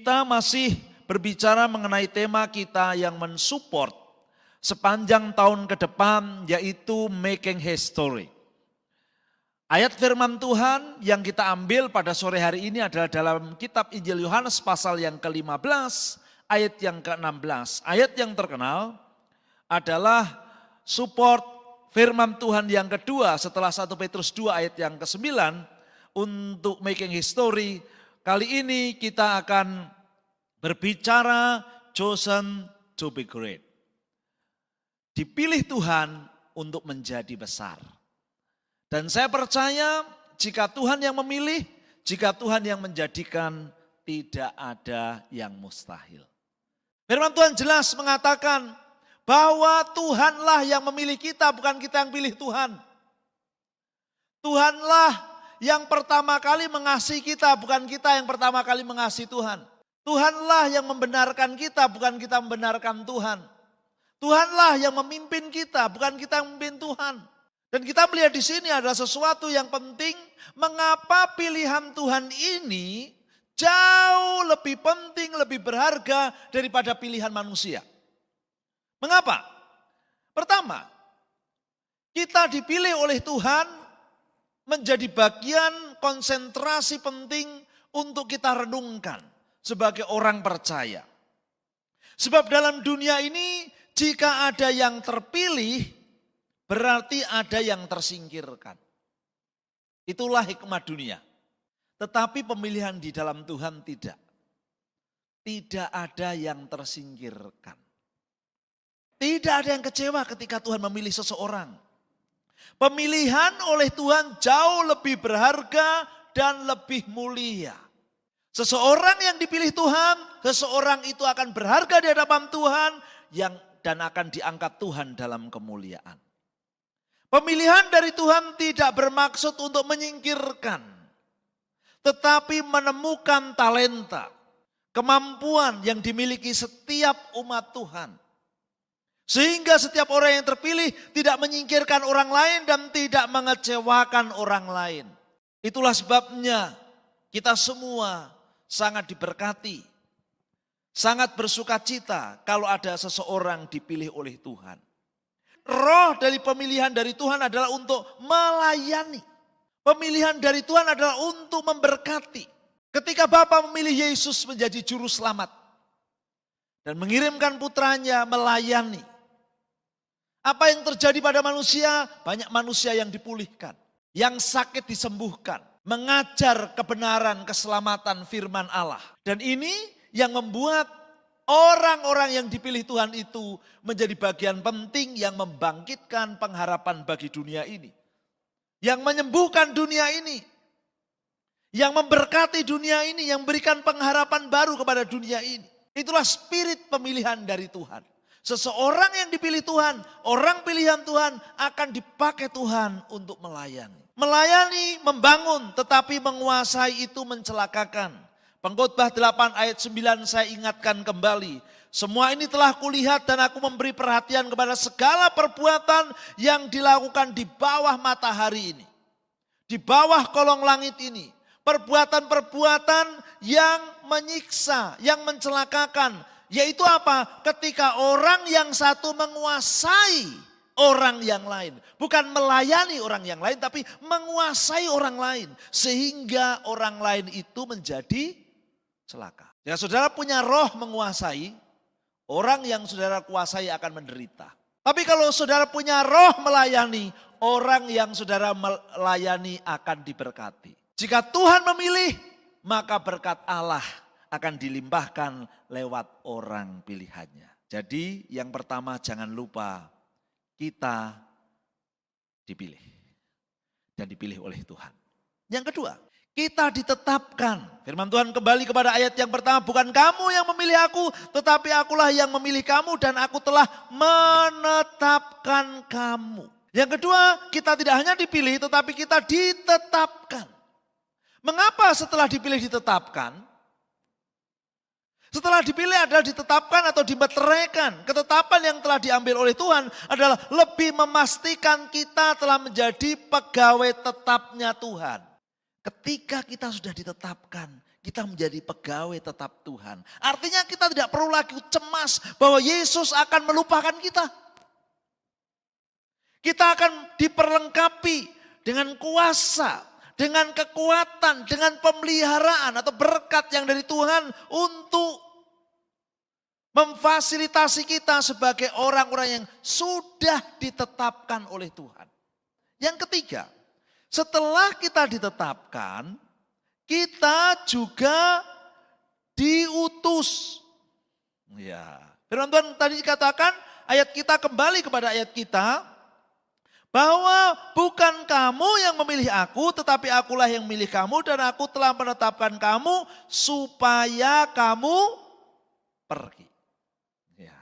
Kita masih berbicara mengenai tema kita yang mensupport sepanjang tahun ke depan, yaitu making history. Ayat firman Tuhan yang kita ambil pada sore hari ini adalah dalam kitab Injil Yohanes pasal yang ke-15, ayat yang ke-16. Ayat yang terkenal adalah support firman Tuhan yang kedua setelah 1 Petrus 2 ayat yang ke-9 untuk making history. Kali ini kita akan berbicara chosen to be great. Dipilih Tuhan untuk menjadi besar. Dan saya percaya jika Tuhan yang memilih, jika Tuhan yang menjadikan, tidak ada yang mustahil. Firman Tuhan jelas mengatakan bahwa Tuhanlah yang memilih kita, bukan kita yang pilih Tuhan. Tuhanlah yang pertama kali mengasihi kita, bukan kita yang pertama kali mengasihi Tuhan. Tuhanlah yang membenarkan kita, bukan kita membenarkan Tuhan. Tuhanlah yang memimpin kita, bukan kita yang memimpin Tuhan. Dan kita melihat di sini adalah sesuatu yang penting, mengapa pilihan Tuhan ini jauh lebih penting, lebih berharga daripada pilihan manusia. Mengapa? Pertama, kita dipilih oleh Tuhan menjadi bagian konsentrasi penting untuk kita renungkan sebagai orang percaya. Sebab dalam dunia ini jika ada yang terpilih berarti ada yang tersingkirkan. Itulah hikmah dunia. Tetapi pemilihan di dalam Tuhan tidak. Tidak ada yang tersingkirkan. Tidak ada yang kecewa ketika Tuhan memilih seseorang. Pemilihan oleh Tuhan jauh lebih berharga dan lebih mulia. Seseorang yang dipilih Tuhan, seseorang itu akan berharga di hadapan Tuhan dan akan diangkat Tuhan dalam kemuliaan. Pemilihan dari Tuhan tidak bermaksud untuk menyingkirkan, tetapi menemukan talenta, kemampuan yang dimiliki setiap umat Tuhan. Sehingga setiap orang yang terpilih tidak menyingkirkan orang lain dan tidak mengecewakan orang lain. Itulah sebabnya kita semua sangat diberkati, sangat bersukacita kalau ada seseorang dipilih oleh Tuhan. Roh dari pemilihan dari Tuhan adalah untuk melayani. Pemilihan dari Tuhan adalah untuk memberkati. Ketika Bapa memilih Yesus menjadi juru selamat dan mengirimkan putranya melayani. Apa yang terjadi pada manusia? Banyak manusia yang dipulihkan, yang sakit disembuhkan, mengajar kebenaran, keselamatan firman Allah. Dan ini yang membuat orang-orang yang dipilih Tuhan itu menjadi bagian penting yang membangkitkan pengharapan bagi dunia ini. Yang menyembuhkan dunia ini. Yang memberkati dunia ini, yang memberikan pengharapan baru kepada dunia ini. Itulah spirit pemilihan dari Tuhan. Seseorang yang dipilih Tuhan, orang pilihan Tuhan akan dipakai Tuhan untuk melayani. Melayani, membangun, tetapi menguasai itu mencelakakan. Pengkhotbah 8 ayat 9 saya ingatkan kembali. Semua ini telah kulihat dan aku memberi perhatian kepada segala perbuatan yang dilakukan di bawah matahari ini. Di bawah kolong langit ini. Perbuatan-perbuatan yang menyiksa, yang mencelakakan. Yaitu apa? Ketika orang yang satu menguasai orang yang lain. Bukan melayani orang yang lain, tapi menguasai orang lain. Sehingga orang lain itu menjadi celaka. Ya, saudara punya roh menguasai, orang yang saudara kuasai akan menderita. Tapi kalau saudara punya roh melayani, orang yang saudara melayani akan diberkati. Jika Tuhan memilih, maka berkat Allah akan dilimpahkan lewat orang pilihannya. Jadi yang pertama jangan lupa kita dipilih. Dan dipilih oleh Tuhan. Yang kedua, kita ditetapkan. Firman Tuhan kembali kepada ayat yang pertama. Bukan kamu yang memilih aku, tetapi akulah yang memilih kamu dan aku telah menetapkan kamu. Yang kedua, kita tidak hanya dipilih tetapi kita ditetapkan. Mengapa setelah dipilih ditetapkan? Setelah dipilih adalah ditetapkan atau dimeteraikan. Ketetapan yang telah diambil oleh Tuhan adalah lebih memastikan kita telah menjadi pegawai tetapnya Tuhan. Ketika kita sudah ditetapkan, Kita menjadi pegawai tetap Tuhan. Artinya kita tidak perlu lagi cemas bahwa Yesus akan melupakan kita. Kita akan diperlengkapi dengan kuasa, dengan kekuatan, dengan pemeliharaan atau berkat yang dari Tuhan untuk memfasilitasi kita sebagai orang-orang yang sudah ditetapkan oleh Tuhan. Yang ketiga, setelah kita ditetapkan, kita juga diutus. Ya, firman Tuhan tadi dikatakan, ayat kita kembali kepada ayat kita, bahwa bukan kamu yang memilih aku, tetapi akulah yang memilih kamu, dan aku telah menetapkan kamu supaya kamu pergi. Ya.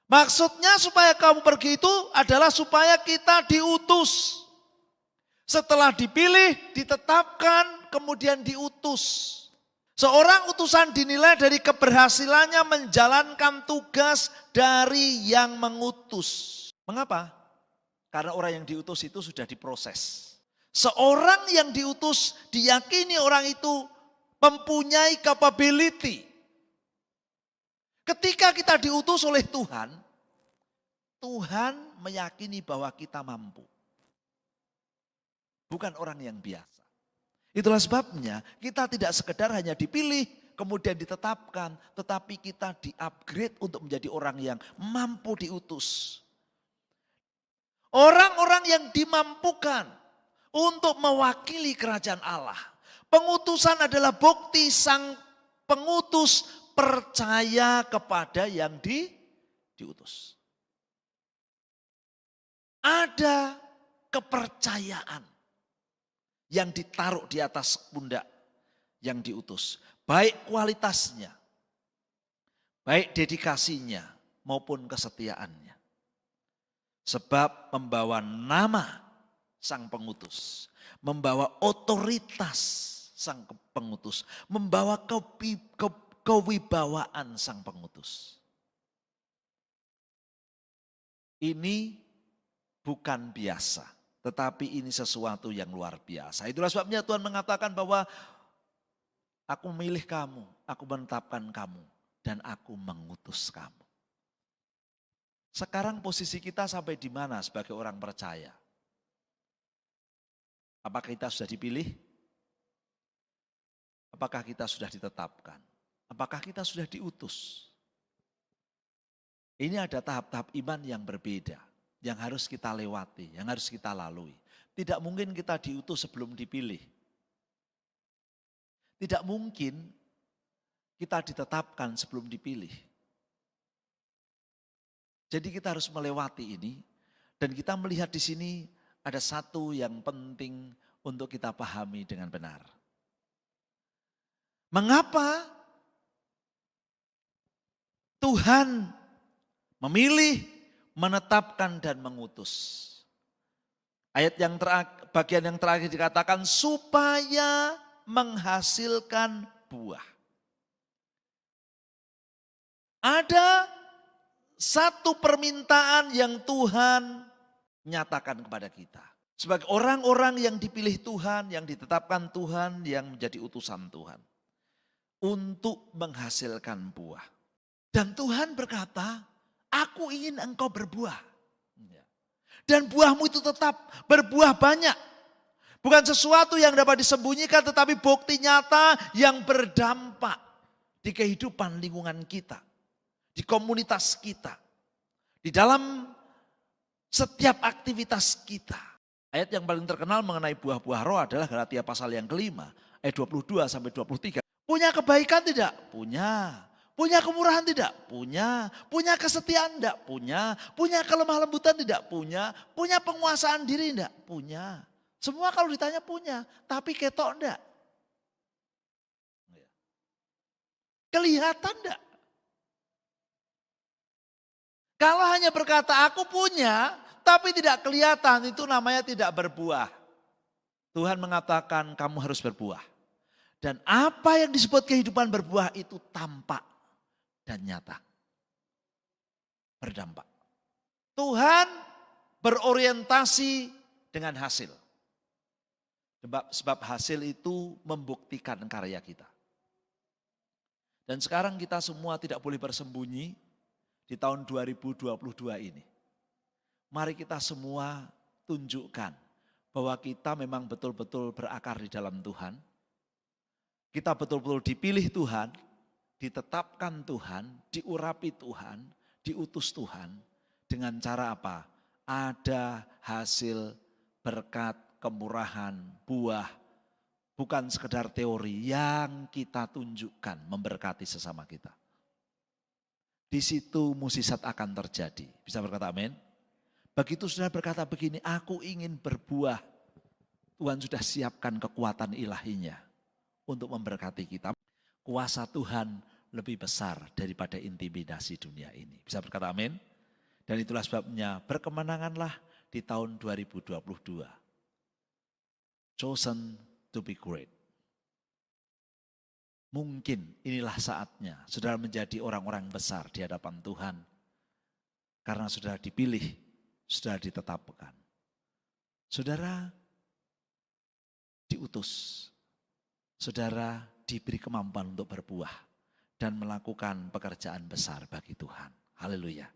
Maksudnya supaya kamu pergi itu adalah supaya kita diutus. Setelah dipilih, ditetapkan, kemudian diutus. Seorang utusan dinilai dari keberhasilannya menjalankan tugas dari yang mengutus. Mengapa? Karena orang yang diutus itu sudah diproses. Seorang yang diutus diyakini orang itu mempunyai capability. Ketika kita diutus oleh Tuhan, Tuhan meyakini bahwa kita mampu. Bukan orang yang biasa. Itulah sebabnya kita tidak sekedar hanya dipilih, kemudian ditetapkan, tetapi kita di-upgrade untuk menjadi orang yang mampu diutus. Orang-orang yang dimampukan untuk mewakili kerajaan Allah. Pengutusan adalah bukti sang pengutus percaya kepada yang diutus. Ada kepercayaan yang ditaruh di atas pundak yang diutus. Baik kualitasnya, baik dedikasinya maupun kesetiaannya. Sebab membawa nama sang pengutus, membawa otoritas sang pengutus, membawa kewibawaan sang pengutus. Ini bukan biasa. Tetapi ini sesuatu yang luar biasa. Itulah sebabnya Tuhan mengatakan bahwa aku memilih kamu, aku menetapkan kamu, dan aku mengutus kamu. Sekarang posisi kita sampai di mana sebagai orang percaya? Apakah kita sudah dipilih? Apakah kita sudah ditetapkan? Apakah kita sudah diutus? Ini ada tahap-tahap iman yang berbeda. Yang harus kita lewati, yang harus kita lalui. Tidak mungkin kita diutus sebelum dipilih. Tidak mungkin kita ditetapkan sebelum dipilih. Jadi kita harus melewati ini dan kita melihat di sini ada satu yang penting untuk kita pahami dengan benar. Mengapa Tuhan memilih, menetapkan dan mengutus? Ayat yang bagian yang terakhir dikatakan supaya menghasilkan buah. Ada satu permintaan yang Tuhan nyatakan kepada kita. Sebagai orang-orang yang dipilih Tuhan, yang ditetapkan Tuhan, yang menjadi utusan Tuhan. Untuk menghasilkan buah. Dan Tuhan berkata, aku ingin engkau berbuah. Dan buahmu itu tetap berbuah banyak. Bukan sesuatu yang dapat disembunyikan, tetapi bukti nyata yang berdampak di kehidupan lingkungan kita. Di komunitas kita. Di dalam setiap aktivitas kita. Ayat yang paling terkenal mengenai buah-buah roh adalah Galatia pasal yang kelima. Ayat 22 sampai 23. Punya kebaikan tidak? Punya. Punya kemurahan tidak? Punya. Punya kesetiaan tidak? Punya. Punya kelemah lembutan tidak? Punya. Punya penguasaan diri tidak? Punya. Semua kalau ditanya punya, tapi ketok enggak? Kelihatan enggak? Kalau hanya berkata aku punya, tapi tidak kelihatan, itu namanya tidak berbuah. Tuhan mengatakan kamu harus berbuah. Dan apa yang disebut kehidupan berbuah itu tampak dan nyata. Berdampak. Tuhan berorientasi dengan hasil. Sebab hasil itu membuktikan karya kita. Dan sekarang kita semua tidak boleh bersembunyi di tahun 2022 ini. Mari kita semua tunjukkan bahwa kita memang betul-betul berakar di dalam Tuhan. Kita betul-betul dipilih Tuhan, ditetapkan Tuhan, diurapi Tuhan, diutus Tuhan. Dengan cara apa? Ada hasil berkat, kemurahan, buah. Bukan sekedar teori yang kita tunjukkan memberkati sesama kita. Di situ mukjizat akan terjadi. Bisa berkata amin? Begitu saudara berkata begini, aku ingin berbuah. Tuhan sudah siapkan kekuatan ilahinya untuk memberkati kita. Kuasa Tuhan lebih besar daripada intimidasi dunia ini. Bisa berkata amin? Dan itulah sebabnya berkemenanganlah di tahun 2022. Chosen to be great. Mungkin inilah saatnya saudara menjadi orang-orang besar di hadapan Tuhan. Karena saudara dipilih, saudara ditetapkan. Saudara diutus. Saudara diberi kemampuan untuk berbuah dan melakukan pekerjaan besar bagi Tuhan. Haleluya.